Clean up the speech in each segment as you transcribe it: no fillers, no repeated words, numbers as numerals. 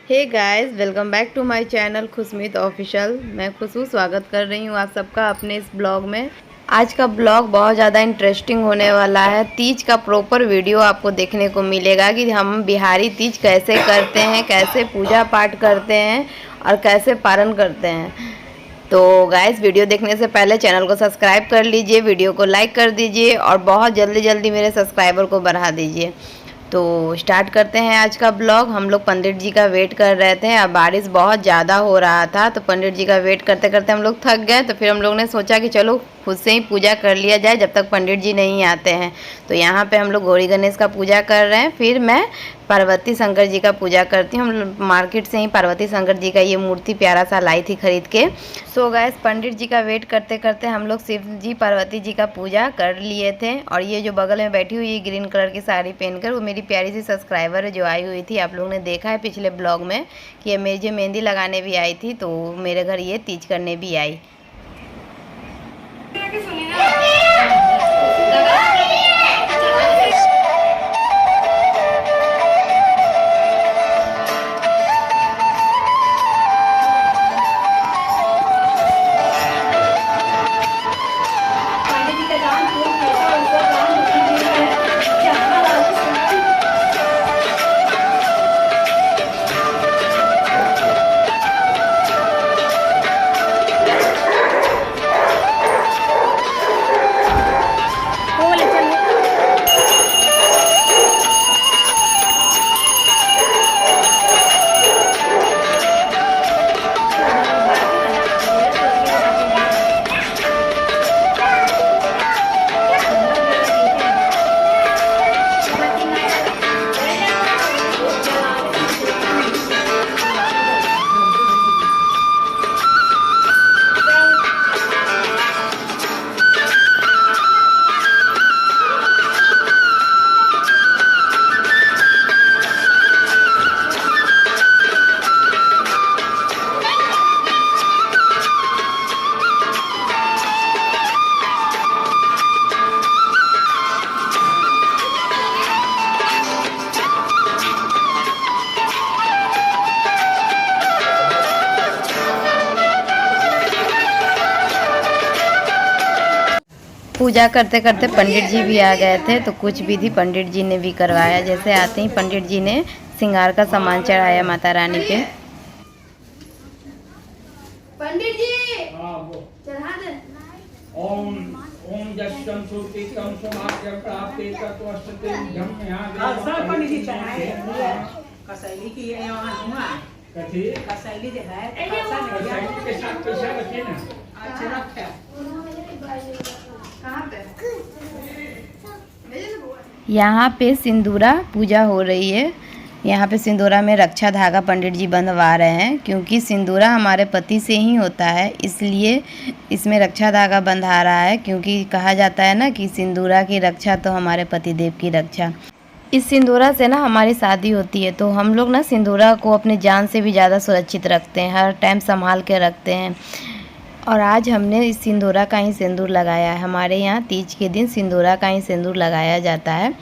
Hey guys, welcome back to my channel Khushmeet official. मैं खुशबू स्वागत कर रही हूँ आप सबका अपने इस ब्लॉग में। आज का ब्लॉग बहुत ज़्यादा इंटरेस्टिंग होने वाला है। तीज का प्रॉपर वीडियो आपको देखने को मिलेगा कि हम बिहारी तीज कैसे करते हैं, कैसे पूजा पाठ करते हैं और कैसे पारण करते हैं। तो गाइस, वीडियो देखने से पहले चैनल को सब्सक्राइब कर लीजिए, वीडियो को लाइक कर दीजिए और बहुत जल्दी जल्दी मेरे सब्सक्राइबर को बढ़ा दीजिए। तो स्टार्ट करते हैं आज का ब्लॉग। हम लोग पंडित जी का वेट कर रहे थे। अब बारिश बहुत ज़्यादा हो रहा था तो पंडित जी का वेट करते करते हम लोग थक गए। तो फिर हम लोग ने सोचा कि चलो खुद से ही पूजा कर लिया जाए जब तक पंडित जी नहीं आते हैं। तो यहाँ पे हम लोग गौरी गणेश का पूजा कर रहे हैं। फिर मैं पार्वती शंकर जी का पूजा करती हूँ। हम मार्केट से ही पार्वती शंकर जी का ये मूर्ति प्यारा सा लाई थी खरीद के। सो गाइस, पंडित जी का वेट करते करते हम लोग शिव जी पार्वती जी का पूजा कर लिए थे। और ये जो बगल में बैठी हुई ग्रीन कलर की साड़ी पहनकर, वो मेरी प्यारी सी सब्सक्राइबर है जो आई हुई थी। आप लोगों ने देखा है पिछले ब्लॉग में कि ये मुझे मेहंदी लगाने भी आई थी, तो मेरे घर ये तीज करने भी आई। पूजा करते करते पंडित जी भी आ गए थे, तो कुछ विधि पंडित जी ने भी करवाया। जैसे आते ही पंडित जी ने श्रृंगार का सामान चढ़ाया माता रानी पे। पंडित जी चढ़ा दे। ओम ओम जस्टम सुतिकम समाप्य प्राप्ते तत्वस्ते धम यहां सब पंडित जी चढ़ाए कसैली की यहाँ हुआ कथी कसैली जो है कसैली के साथ पैसा रखे ना। अच्छा रखे कहाँ पे? यहाँ पे सिंदूरा पूजा हो रही है। यहाँ पे सिंदूरा में रक्षा धागा पंडित जी बंधवा रहे हैं, क्योंकि सिंदूरा हमारे पति से ही होता है, इसलिए इसमें रक्षा धागा बंधा रहा है। क्योंकि कहा जाता है ना कि सिंदूरा की रक्षा तो हमारे पति देव की रक्षा। इस सिंदूरा से ना हमारी शादी होती है, तो हम लोग ना सिंदूरा को अपनी जान से भी ज़्यादा सुरक्षित रखते हैं, हर टाइम संभाल के रखते हैं। और आज हमने इस सिंदूरा का ही सिंदूर लगाया है। हमारे यहाँ तीज के दिन सिंदूरा का ही सिंदूर लगाया जाता है।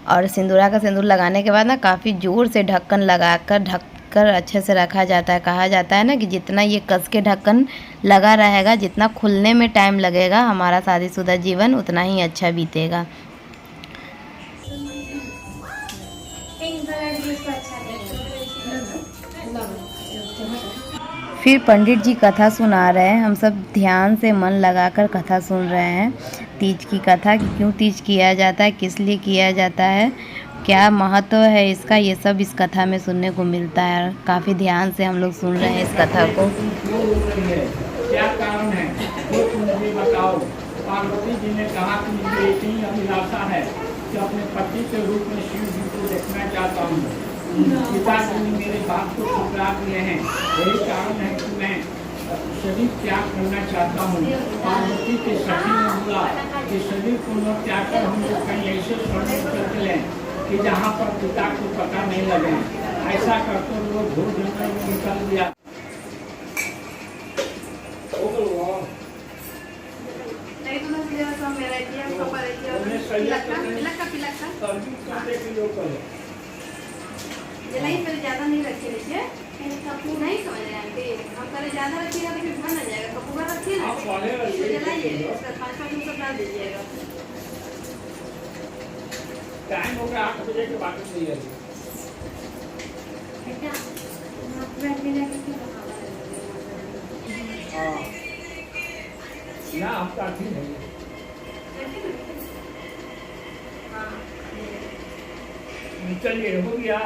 और सिंदूरा का सिंदूर लगाने के बाद ना काफ़ी ज़ोर से ढक्कन लगाकर ढककर अच्छे से रखा जाता है। कहा जाता है ना कि जितना ये कस के ढक्कन लगा रहेगा, जितना खुलने में टाइम लगेगा, हमारा शादीशुदा जीवन उतना ही अच्छा बीतेगा। फिर पंडित जी कथा सुना रहे हैं। हम सब ध्यान से मन लगाकर कथा सुन रहे हैं, तीज की कथा कि क्यों तीज किया जाता है, किस लिए किया जाता है, क्या महत्व है इसका, ये सब इस कथा में सुनने को मिलता है। काफ़ी ध्यान से हम लोग सुन रहे हैं इस कथा को। क्या कारण है वो तुम मुझे बताओ। पार्वती जी ने कहा कि मुझे एक ही अभिलाषा है कि अपने पति के रूप में शिव जी को देखना चाहता हूँ। पिताजी ने मेरे बात को ठुकरा दिए हैं, यही कारण है कि मैं शरीर त्याग करना चाहता हूँ। पार्वती के सखी ने बोला कि शरीर को न त्याग कर हम लोग कहीं ऐसे स्वर्ण कर लें कि जहाँ पर पिता को पता नहीं लगे। ऐसा करते हुए घोर जंगल में निकल दिया। जलाई पर ज्यादा नहीं रखी रखिए, नहीं समझ रहे आंटी, हम करे ज्यादा रखिएगा तो फिर बन ना जाएगा। कपूरा रखिए ना, जलाइए, उसका 5-5 मिनट डाल दीजिएगा। टाइम हो गया 8 बजे के बाद नहीं है। हाँ ना आपका ठीक है। चलिए हो गया।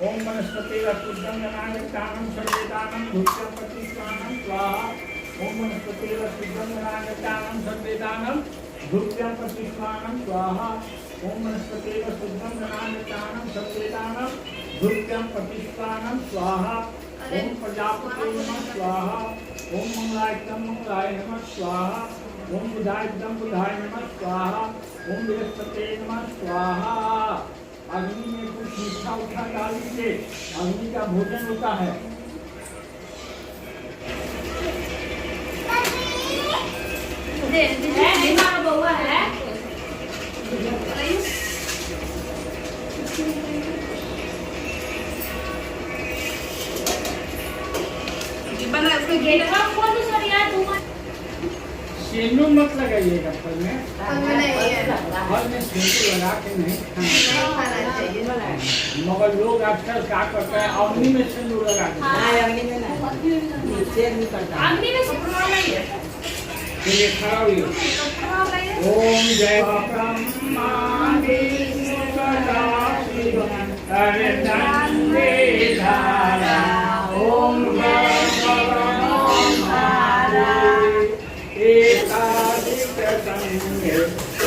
ओम वनस्पति शुद्धं गणागतानं सर्वेदानं धूप्यं प्रतिष्ठानं स्वाहा। ओम वनस्पति शुद्धं गणागतानं सर्वेदानं धूप्यं प्रतिष्ठानं स्वाहा। ओम वनस्पति शुद्धं गणागतानं सर्वेदानं धूप्यं प्रतिष्ठानं स्वाहा। ओम प्रजापते नमः स्वाहा। ओम मंगलायतम मंगलाय नमः स्वाहा। ओम बुधायतम बुधाय नमः स्वाहा। ओम बृहस्पते नमः स्वाहा। अग्नि में कुछ मीठा उठा डाल दीजिए, अग्नि का भोजन होता है। बउआ है बना उसको गेट सेंधु मत लगाइएगा फल में सेंधु लगा के नहीं खाना चाहिए। मगर लोग आजकल क्या करते हैं, अग्नि में सेंधु लगा देते हैं। चलिए खड़ा हुई। ओम जय ब्रह्मा विष्णु सदाशिव हरे नंदे धारा। ओम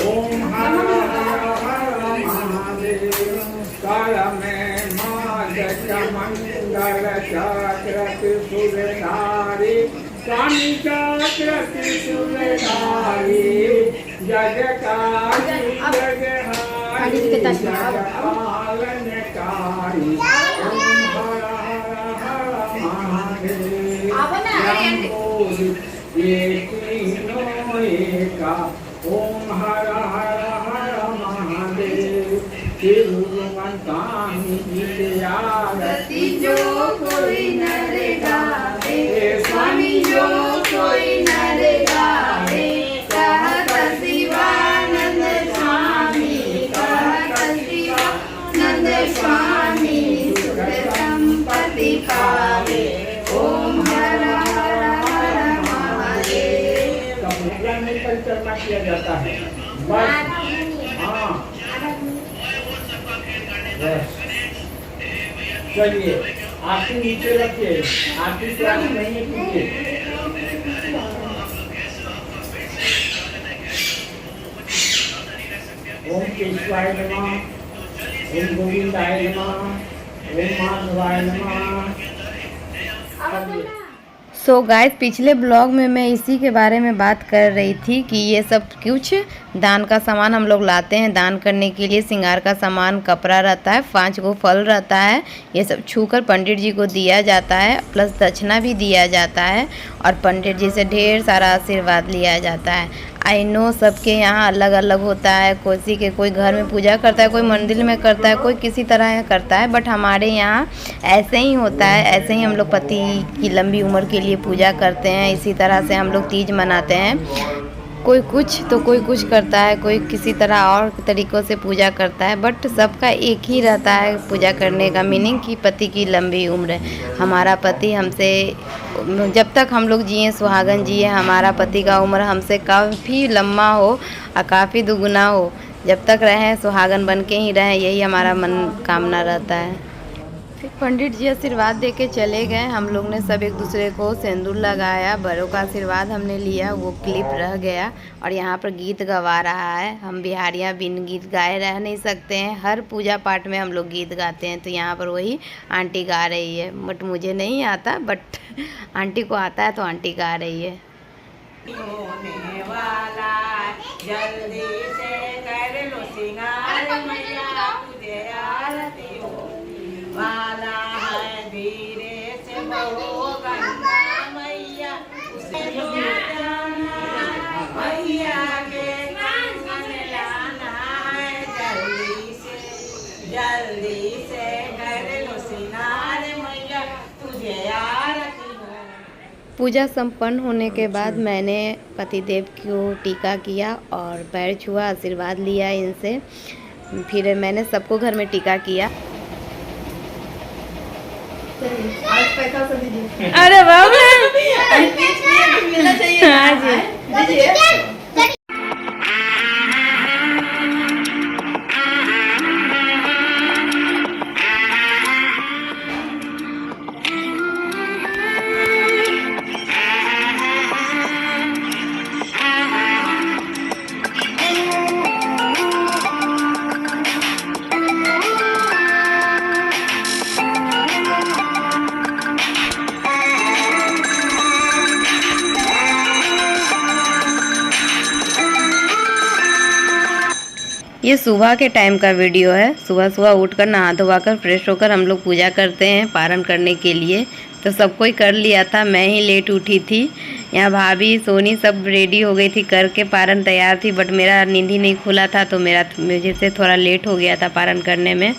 ओम हर हर हर महादेव। काल में मादक मंगल चक्रत सुरधारी। कानी चक्रत सुरधारी। जगकारी जगहारी जगपालनकारी। ओम हर हर हर महादेव। ये तीनों एका। ओम हर हर हर महादेव। तिरुवंतानी विद्यारती जो कोई नर गावे, स्वामी जो कोई नर गावे। कहत शिवानंद स्वामी, कहत शिवानंद स्वामी, सुख संपत्ति पावे। ओम हर हर हर महादेव। पूजा में परिक्रमा किया जाता है बस। हाँ चलिए आरती नीचे रखिए, आरती से आगे नहीं कीजिए। ओम केशवाय नमः। ओम गोविंदाय नमः। ओम माधवाय नमः। सो गाइस, पिछले ब्लॉग में मैं इसी के बारे में बात कर रही थी कि ये सब कुछ दान का सामान हम लोग लाते हैं दान करने के लिए। श्रृंगार का सामान, कपड़ा रहता है, 5 गो फल रहता है, ये सब छूकर पंडित जी को दिया जाता है, प्लस दक्षिणा भी दिया जाता है और पंडित जी से ढेर सारा आशीर्वाद लिया जाता है। आई नो सबके यहाँ अलग अलग होता है, कोई घर में पूजा करता है, कोई मंदिर में करता है, कोई किसी तरह करता है, बट हमारे यहाँ ऐसे ही होता है। ऐसे ही हम लोग पति की लंबी उम्र के लिए पूजा करते हैं। इसी तरह से हम लोग तीज मनाते हैं। कोई कुछ तो कोई कुछ करता है, कोई किसी तरह और तरीक़ों से पूजा करता है, बट सबका एक ही रहता है पूजा करने का मीनिंग कि पति की लंबी उम्र। हमारा पति हमसे जब तक हम लोग जिए, सुहागन जिए, हमारा पति का उम्र हमसे काफ़ी लम्बा हो और काफ़ी दुगुना हो। जब तक रहें सुहागन बन के ही रहें, यही हमारा मन कामना रहता है। फिर पंडित जी आशीर्वाद दे के चले गए। हम लोग ने सब एक दूसरे को सिंदूर लगाया, बड़ों का आशीर्वाद हमने लिया, वो क्लिप रह गया। और यहाँ पर गीत गवा रहा है। हम बिहारियाँ बिन गीत गाए रह नहीं सकते हैं, हर पूजा पाठ में हम लोग गीत गाते हैं। तो यहाँ पर वही आंटी गा रही है, बट मुझे नहीं आता, बट आंटी को आता है तो आंटी गा रही है। होने वाला जल्दी से कर लो सिंगार मैया, तुझे आरती होने वाला है। धीरे से बहो गंगा मैया, उसे जाना मैया के कंगन लाना है। जल्दी से कर लो सिंगार। पूजा संपन्न होने के बाद मैंने पतिदेव को टीका किया और पैर छुआ, आशीर्वाद लिया इनसे। फिर मैंने सबको घर में टीका किया। आज पैसा से दीजिए। अरे बाप रे, मिलना चाहिए। हाँ जी, दीजिए। ये सुबह के टाइम का वीडियो है। सुबह सुबह उठकर नहा धोवा कर फ्रेश होकर हम लोग पूजा करते हैं पारण करने के लिए। तो सब कोई कर लिया था, मैं ही लेट उठी थी। यहाँ भाभी सोनी सब रेडी हो गई थी, करके पारण तैयार थी, बट मेरा नींद ही नहीं खुला था तो मुझे से थोड़ा लेट हो गया था पारण करने में।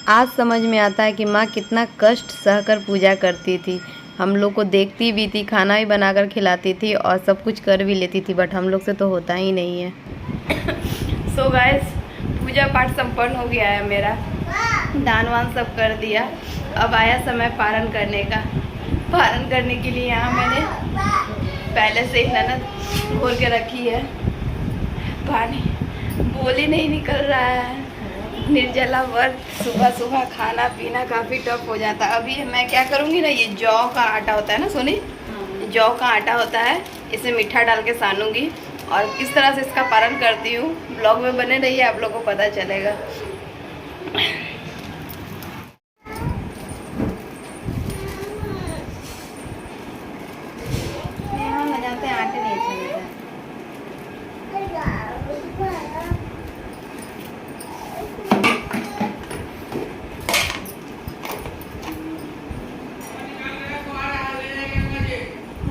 आज समझ में आता है कि माँ कितना कष्ट सहकर पूजा करती थी। हम लोग को देखती भी थी, खाना भी बनाकर खिलाती थी और सब कुछ कर भी लेती थी, बट हम लोग से तो होता ही नहीं है। सो गाइस, पूजा पाठ संपन्न हो गया है मेरा, दान वान सब कर दिया। अब आया समय पारण करने का। पारण करने के लिए यहाँ मैंने पहले से ही ननद घोल के रखी है। पानी बोल ही नहीं निकल रहा है। निर्जला व्रत, सुबह सुबह खाना पीना काफ़ी टफ हो जाता है। अभी मैं क्या करूँगी ना, ये जौ का आटा होता है ना सोनी, जौ का आटा होता है, इसमें मीठा डाल के सानूंगी और किस तरह से इसका पारण करती हूँ। ब्लॉग में बने रहिए, आप लोगों को पता चलेगा। यहाँ लगाते हैं, आटे नहीं अच्छा लगता है।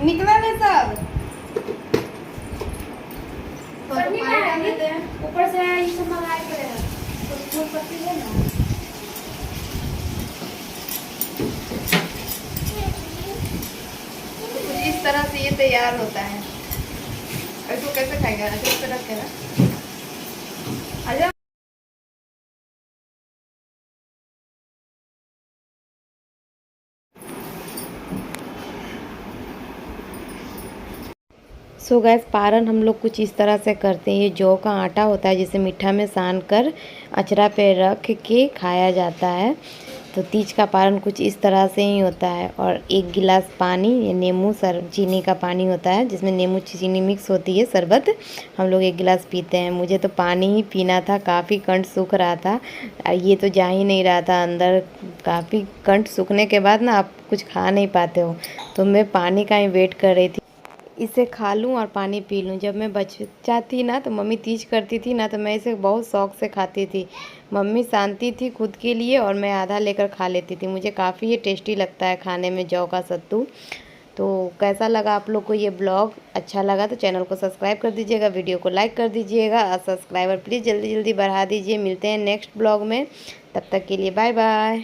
निकला नहीं सब, ऊपर से ये सब मंगाए पड़ेगा। तो फूल पत्ती है ना, कुछ इस तरह से ये तैयार होता है। इसको कैसे खाएगा, ऐसे रख के ना। आजा। सो गैस, पारण हम लोग कुछ इस तरह से करते हैं। ये जौ का आटा होता है जिसे मीठा में सान कर अचरा पे रख के खाया जाता है। तो तीज का पारण कुछ इस तरह से ही होता है। और एक गिलास पानी, ये नींबू चीनी का पानी होता है जिसमें नींबू चीनी मिक्स होती है, शरबत, हम लोग एक गिलास पीते हैं। मुझे तो पानी ही पीना था, काफ़ी कंठ सूख रहा था, ये तो जा ही नहीं रहा था अंदर। काफ़ी कंठ सूखने के बाद ना आप कुछ खा नहीं पाते हो, तो मैं पानी का ही वेट कर रही थी, इसे खा लूं और पानी पी लूं। जब मैं बच्चा थी ना तो मम्मी तीज करती थी ना, तो मैं इसे बहुत शौक से खाती थी। मम्मी सानती थी खुद के लिए और मैं आधा लेकर खा लेती थी। मुझे काफ़ी ये टेस्टी लगता है खाने में, जौ का सत्तू। तो कैसा लगा आप लोग को ये ब्लॉग? अच्छा लगा तो चैनल को सब्सक्राइब कर दीजिएगा, वीडियो को लाइक कर दीजिएगा और सब्सक्राइबर प्लीज़ जल्दी जल्दी बढ़ा दीजिए। मिलते हैं नेक्स्ट ब्लॉग में, तब तक के लिए बाय बाय।